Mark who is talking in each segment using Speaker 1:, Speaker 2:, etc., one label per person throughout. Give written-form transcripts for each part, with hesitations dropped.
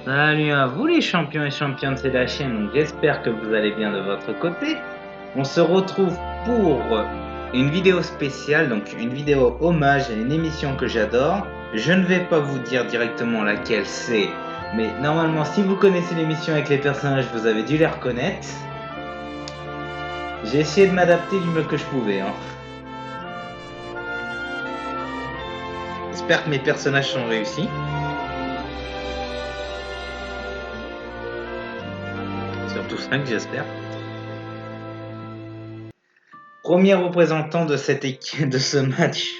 Speaker 1: Salut à vous les champions et championnes, c'est la chaîne, donc j'espère que vous allez bien de votre côté. On se retrouve pour une vidéo spéciale, donc une vidéo hommage à une émission que j'adore. Je ne vais pas vous dire directement laquelle c'est, mais normalement si vous connaissez l'émission avec les personnages, vous avez dû les reconnaître. J'ai essayé de m'adapter du mieux que je pouvais. J'espère que mes personnages sont réussis. Surtout 5, j'espère. Premier représentant de cette équipe, de ce match.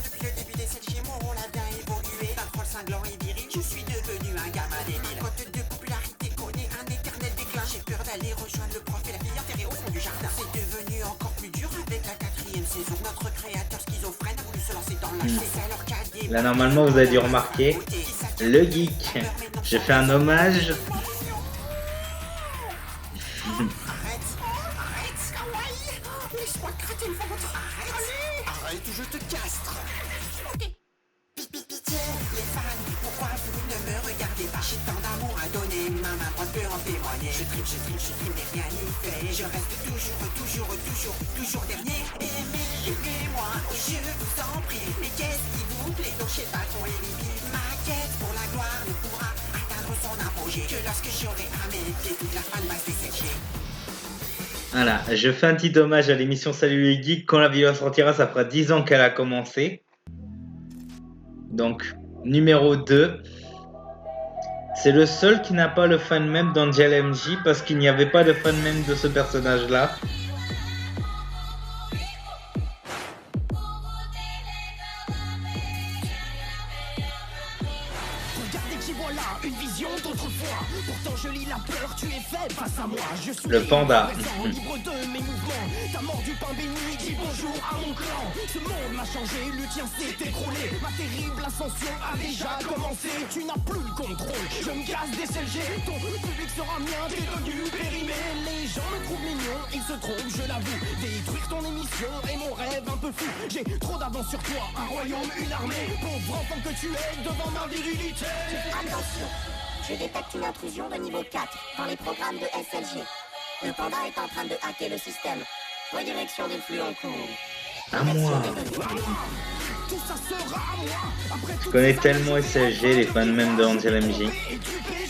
Speaker 2: Depuis le début des 7G, mon rôle a bien évolué. D'un troll cinglant et viril, je suis devenu un gamin débile. Cote de popularité connaît un éternel déclin. J'ai peur d'aller rejoindre le prof et la fille enterrée au fond du jardin. C'est devenu encore plus dur avec la 4ème saison. Notre créateur schizophrène a voulu se lancer dans la chasse. Alors qu'à
Speaker 1: Là, normalement, vous avez dû remarquer le geek. J'ai fait un hommage.
Speaker 2: Arrête, kawaii. Laisse-moi gratter le ventre. Arrête ou je te castre. Pitié, les fans, pourquoi vous ne me regardez pas? J'ai tant d'amour à donner, ma main droite peut en témoigner. Je trime, mais rien n'y fait. Je reste toujours dernier. Aimez-moi, je vous en prie. Mais qu'est-ce qui vous plaît donc chez Patron et Libby? Ma quête pour la gloire ne pourra atteindre son apogée que lorsque j'aurai à mes pieds toute la fanbase des 7G.
Speaker 1: Voilà, je fais un petit hommage à l'émission Salut les Geeks. Quand la vidéo sortira, ça fera 10 ans qu'elle a commencé. Donc, numéro 2. C'est le seul qui n'a pas le fan meme d'Angel MJ parce qu'il n'y avait pas de fan meme de ce personnage-là.
Speaker 3: Regardez qui voilà, une vision d'autrefois. Pourtant je lis la peur, tu es faible face à moi. Je suis
Speaker 1: Le panda.
Speaker 3: libre de mes mouvements. Ta mort du pain béni, dis bonjour à mon clan. Ce monde m'a changé, le tien s'est écroulé. Ma terrible ascension a déjà commencé. Tu n'as plus le contrôle, je me casse des CLG. Ton public sera mien, t'es devenu périmé. Les gens me trouvent mignon, ils se trompent, je l'avoue. Détruire ton émission est mon rêve un peu fou. J'ai trop d'avance sur toi, un royaume, une armée. Pauvre enfant que tu es devant ma virilité.
Speaker 4: Attention, je détecte une intrusion de niveau 4 dans les programmes de SLG. Le panda est en train de hacker le système. Redirection des flux en cours.
Speaker 1: À moi.
Speaker 3: Tout ça sera à moi. Après
Speaker 1: Je connais tellement SLG, les fans même de Angel MJ.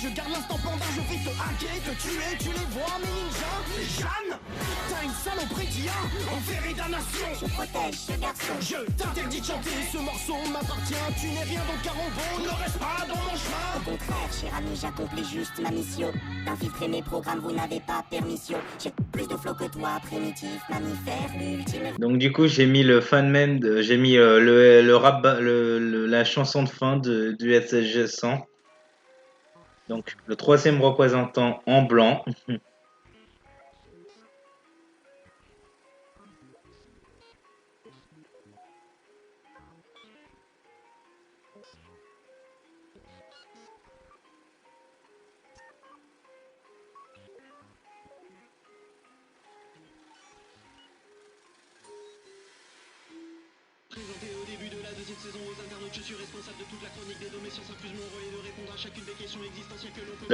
Speaker 3: je garde l'instant panda, je vais te hacker, te tuer, tu les vois mes ninjas. Jeanne, t'as une saloperie qui a enferré damnation.
Speaker 4: Je protège ce garçon.
Speaker 3: Je t'interdis de chanter, ce morceau m'appartient. Tu n'es rien donc Carambo, ne reste pas dans mon
Speaker 4: Au
Speaker 3: chemin.
Speaker 4: contraire, cher ami, j'accomplis juste ma mission. D'infiltrer mes programmes, vous n'avez pas permission. J'ai plus de flow que toi, primitif, mammifère, l'ultime.
Speaker 1: Donc du coup, j'ai mis le fan meme, j'ai mis le rap, la chanson de fin du SLG 100. Donc le troisième représentant en blanc.
Speaker 5: Présenté au début de la deuxième saison aux internautes, je suis responsable de toute la chronique des données sciences infuse mon rôle est de répondre à chacune des questions existentielles que l'on peut.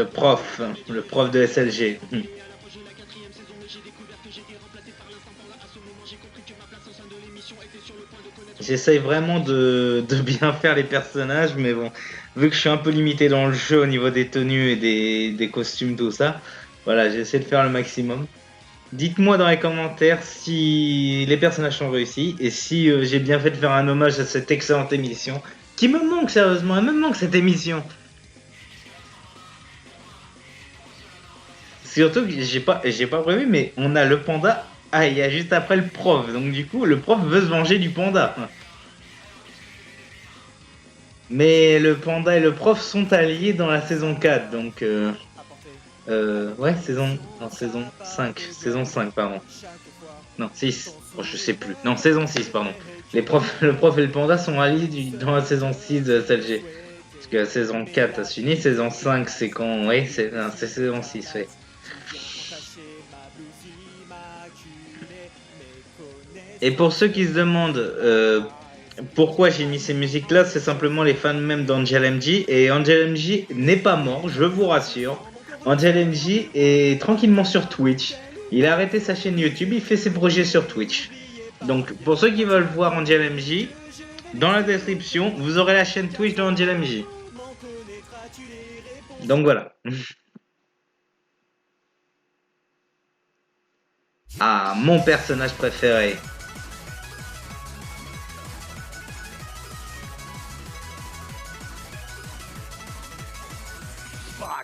Speaker 1: Le prof de SLG.
Speaker 5: Et à l'approche de la 4ème saison, j'ai découvert que j'étais remplacé par l'instant panda. À ce moment, j'ai compris que ma place au sein de l'émission était sur le point de connaître.
Speaker 1: J'essaye vraiment de bien faire les personnages, mais bon, vu que je suis un peu limité dans le jeu au niveau des tenues et des costumes, tout ça, voilà, j'essaie de faire le maximum. Dites-moi dans les commentaires si les personnages sont réussis et si j'ai bien fait de faire un hommage à cette excellente émission qui me manque sérieusement, elle me manque cette émission. Surtout que j'ai pas prévu, mais on a le panda, il y a juste après le prof, donc du coup le prof veut se venger du panda. Mais le panda et le prof sont alliés dans la saison 4, donc ouais, saison 5, pardon. Non, 6, bon, je sais plus. Non, saison 6, pardon. Le prof et le panda sont alliés dans la saison 6 de SLG. Parce que la saison 4 a fini, saison 5 c'est quand... Oui, c'est saison 6, oui. Et pour ceux qui se demandent pourquoi j'ai mis ces musiques-là, c'est simplement les fans même d'Angel MJ. Et Angel MJ n'est pas mort, je vous rassure. Angel MJ est tranquillement sur Twitch. Il a arrêté sa chaîne YouTube, il fait ses projets sur Twitch. Donc pour ceux qui veulent voir Angel MJ, dans la description, vous aurez la chaîne Twitch d'Angel MJ. Donc voilà. Ah, mon personnage préféré.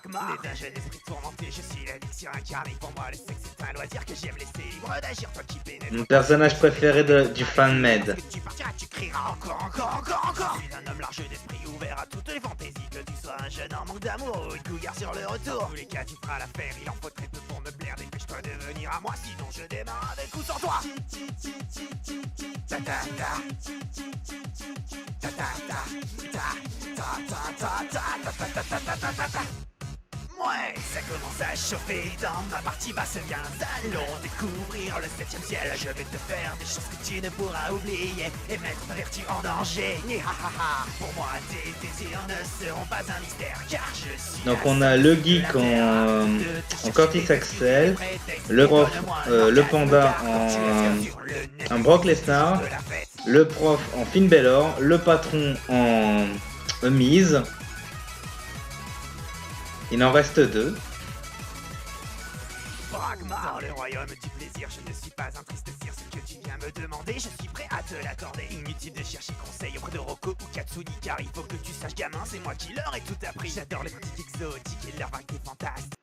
Speaker 3: N'est un jeune esprit tourmenté, je suis l'élixir incarné. Pour moi, le sexe c'est un loisir que j'aime laisser libre d'agir, toi qui pénètre.
Speaker 1: Mon personnage préféré du fan-med.
Speaker 3: Tu partiras, tu crieras encore. Je suis un homme large d'esprit ouvert à toutes les fantaisies. Que tu sois un jeune en manque d'amour ou une couillard sur le retour. Dans tous les cas, tu feras l'affaire, il en faut très peu pour me plaire. Dépêche-toi de venir à moi, sinon je démarre avec ou sans toi. Ouais, ça commence à chauffer dans ma partie basse, viens, allons découvrir le 7ème ciel. Je vais te faire des choses que tu ne pourras oublier et mettre ta vertu en danger. Pour moi, tes désirs ne seront pas un mystère car je suis...
Speaker 1: Donc on a le geek en Curtis Axel, le prof, le panda en Brock Lesnar, le prof en Finn Balor, le patron en Miz. Il en reste 2.
Speaker 3: Dans le royaume du plaisir, je ne suis pas un triste cire. Ce que tu viens me demander, je suis prêt à te l'accorder. Inutile de chercher conseil auprès de Rocco ou Katsuni, car il faut que tu saches, gamin, c'est moi qui leur ai tout appris. J'adore les pratiques exotiques et leur variété fantastique.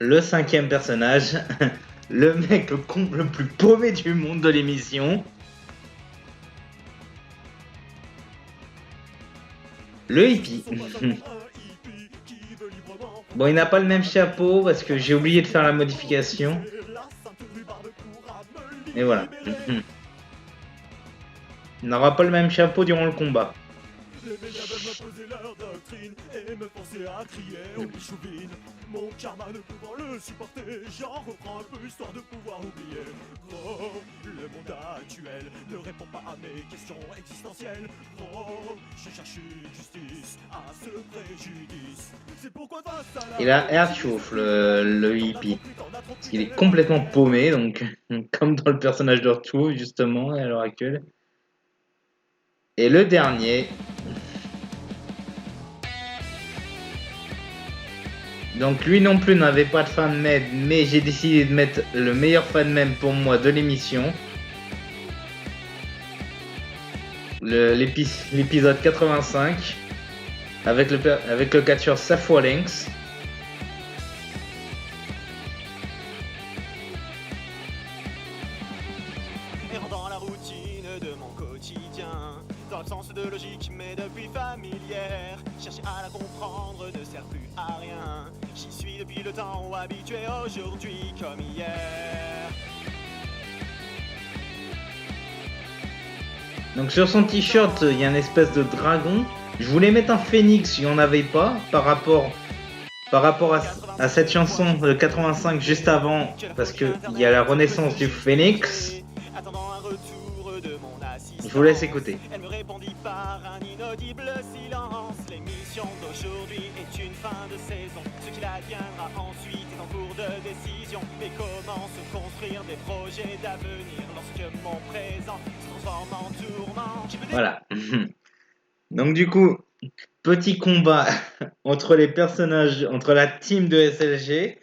Speaker 1: Le 5ème personnage, le mec le plus paumé du monde de l'émission. Le hippie. Bon, il n'a pas le même chapeau parce que j'ai oublié de faire la modification. Et voilà. Il n'aura pas le même chapeau durant le combat.
Speaker 6: Les médias veulent m'imposer leur doctrine et me forcer à crier au bichouvine. Mon karma ne pouvant le supporter, j'en reprends un peu histoire de pouvoir oublier. Gros, le monde actuel ne répond pas à mes questions existentielles. Gros, je cherche une justice à ce préjudice. C'est pourquoi face à la...
Speaker 1: Il a air chauffe le hippie. Parce qu'il est complètement paumé, donc comme dans le personnage de Retour justement à l'heure actuelle. Et le dernier. Donc lui non plus n'avait pas de fan med, mais j'ai décidé de mettre le meilleur fan med pour moi de l'émission. L'épisode 85 avec le catcheur Seth Rollins.
Speaker 3: Errant la routine de mon quotidien, dans l'absence de logique mais depuis familière, chercher à la comprendre ne sert plus à rien. J'y suis depuis le temps habitué aujourd'hui comme hier.
Speaker 1: Donc sur son t-shirt il y a une espèce de dragon. Je voulais mettre un phénix, il n'y en avait pas par rapport à cette chanson de 85 juste avant, parce que il y a la renaissance du phénix. Je vous laisse écouter.
Speaker 3: Elle me répondit par un inaudible silence. L'émission d'aujourd'hui est une fin de saison. Ce qu'il adviendra ensuite est en cours de décision. Mais comment se construire des projets d'avenir lorsque mon présent se transforme en tourment?
Speaker 1: Voilà. Donc du coup, petit combat entre les personnages, entre la team de SLG.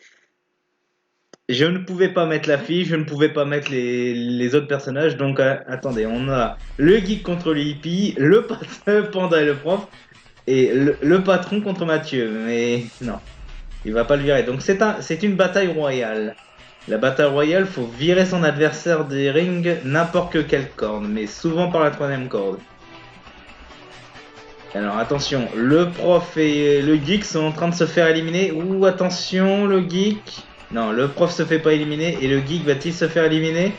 Speaker 1: Je ne pouvais pas mettre la fille, je ne pouvais pas mettre les autres personnages, donc attendez, on a le geek contre le hippie, le panda et le prof, et le patron contre Mathieu, mais non, il va pas le virer. Donc c'est une bataille royale. La bataille royale, faut virer son adversaire des rings n'importe quelle corde, mais souvent par la 3ème corde. Alors attention, le prof et le geek sont en train de se faire éliminer. Ouh, attention, le geek. Non, le prof se fait pas éliminer et le geek va-t-il se faire éliminer?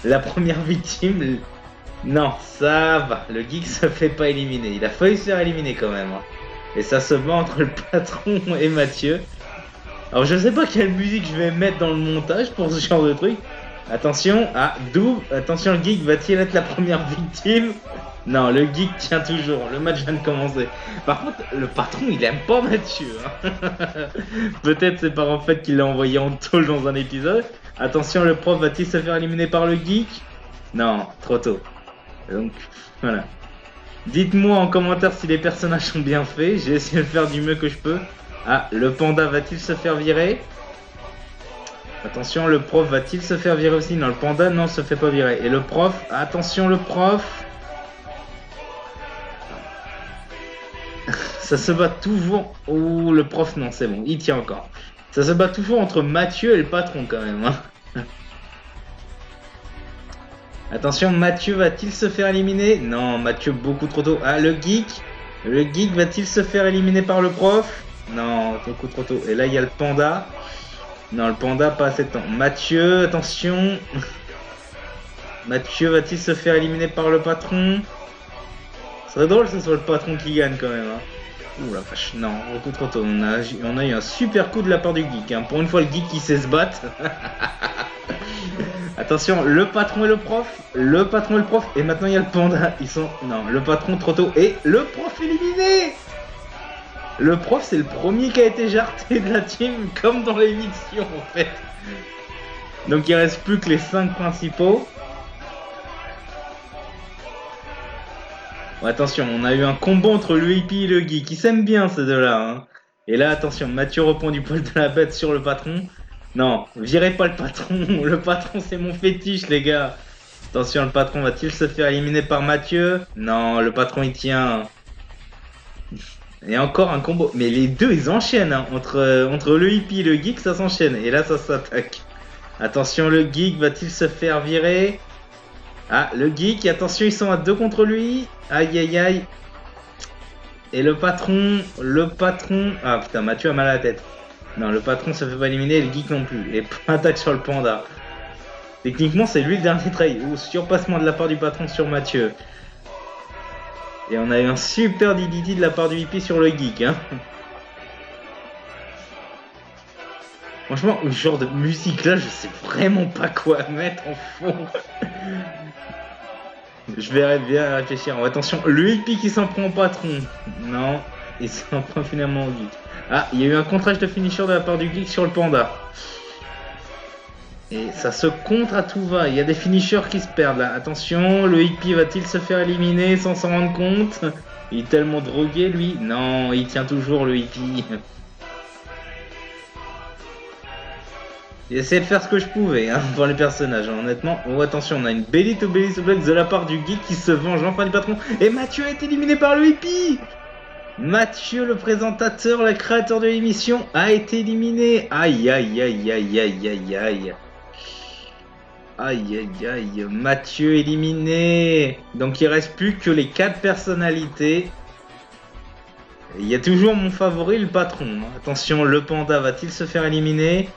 Speaker 1: La première victime. Non, ça va. Le geek se fait pas éliminer. Il a failli se faire éliminer quand même. Hein. Et ça se bat entre le patron et Mathieu. Alors je sais pas quelle musique je vais mettre dans le montage pour ce genre de truc. Attention, attention, le geek va-t-il être la première victime? Non, le geek tient toujours, le match vient de commencer. Par contre, le patron, il aime pas Mathieu. Hein. Peut-être c'est par en fait qu'il l'a envoyé en tôle dans un épisode. Attention, le prof va-t-il se faire éliminer par le geek? Non, trop tôt. Donc, voilà. Dites-moi en commentaire si les personnages sont bien faits. J'ai essayé de faire du mieux que je peux. Ah, le panda va-t-il se faire virer? Attention, le prof va-t-il se faire virer aussi? Non, le panda, non, se fait pas virer. Et le prof, attention, le prof. Ça se bat toujours. Oh, le prof, non, c'est bon, il tient encore. Ça se bat toujours entre Mathieu et le patron quand même. Hein. Attention, Mathieu va-t-il se faire éliminer? Non, Mathieu beaucoup trop tôt. Ah, le geek. Le geek va-t-il se faire éliminer par le prof? Non, beaucoup trop tôt. Et là, il y a le panda. Non, le panda, pas assez de temps. Mathieu, attention. Mathieu va-t-il se faire éliminer par le patron? Ce serait drôle que ce soit le patron qui gagne quand même. Hein. Ouh la vache, non, beaucoup trop tôt. On a eu un super coup de la part du geek. Hein. Pour une fois, le geek qui sait se battre. Attention, le patron et le prof. Le patron et le prof. Et maintenant, il y a le panda. Ils sont. Non, le patron trop tôt. Et le prof éliminé! Le prof, c'est le premier qui a été jarté de la team, comme dans l'émission en fait. Donc il reste plus que les 5 principaux. Bon, attention, on a eu un combat entre le hippie et le geek. Ils s'aiment bien ces deux-là. Hein. Et là, attention, Mathieu reprend du poil de la bête sur le patron. Non, virez pas le patron. Le patron, c'est mon fétiche, les gars. Attention, le patron va-t-il se faire éliminer par Mathieu? Non, le patron, il tient. Et encore un combo. Mais les deux, ils enchaînent. Hein. Entre le hippie et le geek, ça s'enchaîne. Et là, ça s'attaque. Attention, le geek va-t-il se faire virer? Ah, le geek. Attention, ils sont à 2 contre lui. Aïe, aïe, aïe. Et le patron. Ah, putain, Mathieu a mal à la tête. Non, le patron se fait pas éliminer. Et le geek non plus. Et attaque sur le panda. Techniquement, c'est lui le dernier trade. Ouh, surpassement de la part du patron sur Mathieu. Et on a eu un super DDT de la part du hippie sur le geek. Hein. Franchement, ce genre de musique là, je sais vraiment pas quoi mettre en fond. Je vais bien réfléchir. Attention, le hippie qui s'en prend au patron. Non, il s'en prend finalement au geek. Ah, il y a eu un contrage de finisher de la part du geek sur le panda. Et ça se contre à tout va. Il y a des finishers qui se perdent là. Attention, le hippie va-t-il se faire éliminer sans s'en rendre compte? Il est tellement drogué lui. Non, il tient toujours le hippie. J'ai essayé de faire ce que je pouvais hein, pour les personnages, hein, honnêtement. Oh attention, on a une belly to belly suplex de la part du geek qui se venge enfin du patron. Et Mathieu a été éliminé par le hippie. Mathieu, le présentateur, le créateur de l'émission, a été éliminé. Aïe aïe aïe aïe aïe aïe aïe. Aïe aïe aïe, Mathieu éliminé. Donc il reste plus que les 4 personnalités. Il y a toujours mon favori, le patron. Attention, le panda va-t-il se faire éliminer?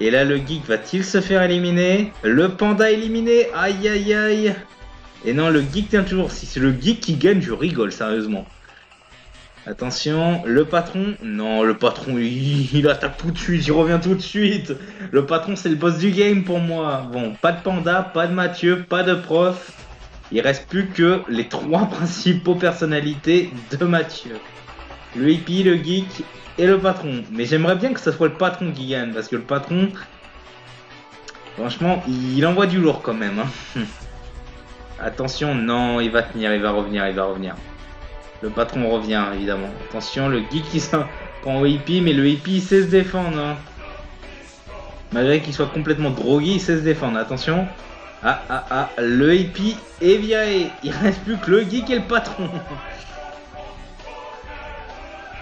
Speaker 1: Et là, le geek va-t-il se faire éliminer? Le panda éliminé. Aïe aïe aïe. Et non, le geek tient toujours. Si c'est le geek qui gagne, je rigole, sérieusement. Attention, le patron. Non, le patron, il attaque tout de suite, il revient tout de suite. Le patron, c'est le boss du game pour moi. Bon, pas de panda, pas de Mathieu, pas de prof. Il reste plus que les 3 principaux personnalités de Mathieu. Le hippie, le geek et le patron. Mais j'aimerais bien que ce soit le patron qui gagne, parce que le patron, franchement, il envoie du lourd quand même. Hein. Attention, non, il va tenir, il va revenir. Le patron revient, évidemment. Attention, le geek qui s'en prend au hippie, mais le hippie, il sait se défendre. Hein. Malgré qu'il soit complètement drogué, il sait se défendre. Attention. Le hippie est viré. Il reste plus que le geek et le patron.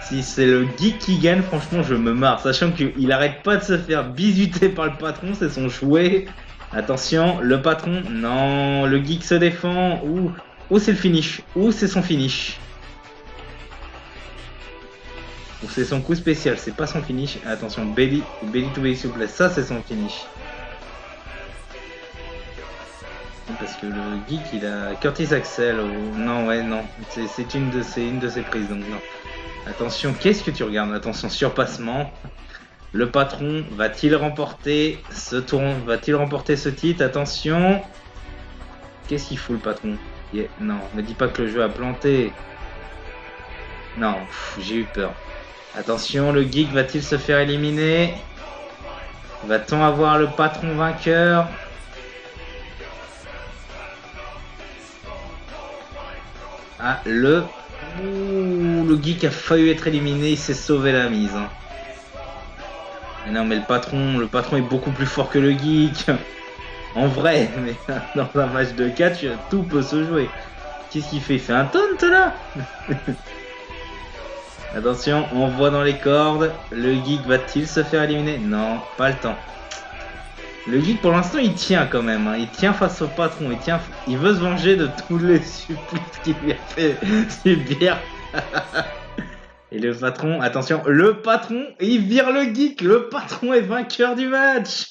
Speaker 1: Si c'est le geek qui gagne, franchement, je me marre. Sachant qu'il arrête pas de se faire bisuter par le patron, c'est son jouet. Attention, le patron. Non, le geek se défend. Ouh, c'est le finish. Ouh, c'est son finish. Ou c'est son coup spécial, c'est pas son finish. Attention, belly to belly souplesse, ça c'est son finish. Parce que le geek il a Curtis Axel. Non, ouais, non. C'est une de ses prises, donc non. Attention, qu'est-ce que tu regardes? Attention, surpassement. Le patron va-t-il remporter ce tour? Va-t-il remporter ce titre? Attention. Qu'est-ce qu'il fout le patron? Non, me dis pas que le jeu a planté. Non, j'ai eu peur. Attention, le geek va-t-il se faire éliminer? Va-t-on avoir le patron vainqueur? Ah, le geek a failli être éliminé, il s'est sauvé la mise. Hein. Mais non, mais le patron est beaucoup plus fort que le geek. En vrai, mais dans un match de catch, tout peut se jouer. Qu'est-ce qu'il fait? Il fait un taunt là. Attention, on voit dans les cordes. Le geek va-t-il se faire éliminer? Non, pas le temps. Le geek pour l'instant il tient quand même, hein. Il tient face au patron, il veut se venger de tous les supplices qu'il lui a fait subir. Et le patron, attention, le patron, il vire le geek, le patron est vainqueur du match.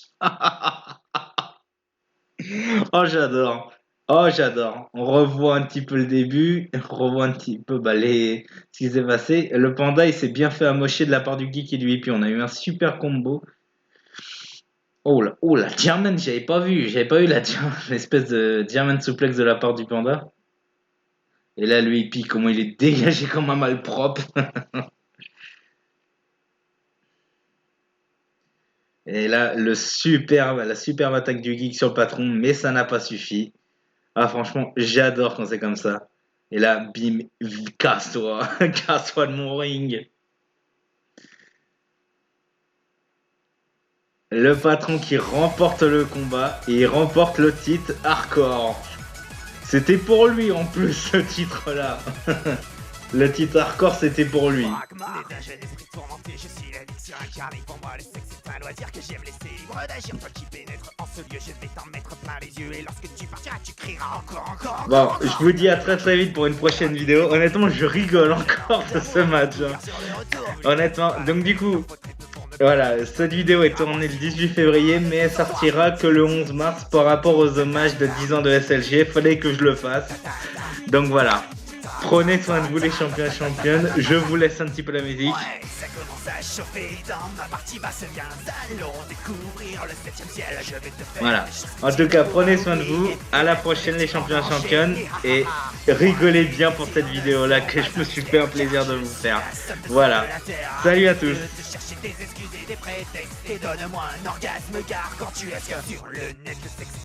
Speaker 1: Oh j'adore, On revoit un petit peu le début, on revoit un petit peu ce qui s'est passé. Le panda il s'est bien fait amocher de la part du geek et du hippie, on a eu un super combo. Oh la German, j'avais pas eu l'espèce de German souplex de la part du panda. Et là, lui, hippie, comment il est dégagé comme un malpropre. Et là, la superbe attaque du geek sur le patron, mais ça n'a pas suffi. Ah, franchement, j'adore quand c'est comme ça. Et là, bim, casse-toi, casse-toi de mon ring. Le patron qui remporte le combat et il remporte le titre hardcore. C'était pour lui en plus ce titre-là. Le titre hardcore c'était pour lui. Bon, je vous dis à très très vite pour une prochaine vidéo. Honnêtement, je rigole encore de ce match. Hein. Honnêtement, donc du coup... Voilà, cette vidéo est tournée le 18 février, mais elle sortira que le 11 mars par rapport aux hommages de 10 ans de SLG. Fallait que je le fasse. Donc voilà. Prenez soin de vous les champions et championnes. Je vous laisse un petit peu la musique. Voilà. En tout cas, prenez soin de vous. À la prochaine les champions et championnes. Et rigolez bien pour cette vidéo là que je me suis fait un plaisir de vous faire. Voilà. Salut à tous.
Speaker 3: Des excuses et des prétextes et donne-moi un orgasme car quand tu es sur le net le sexe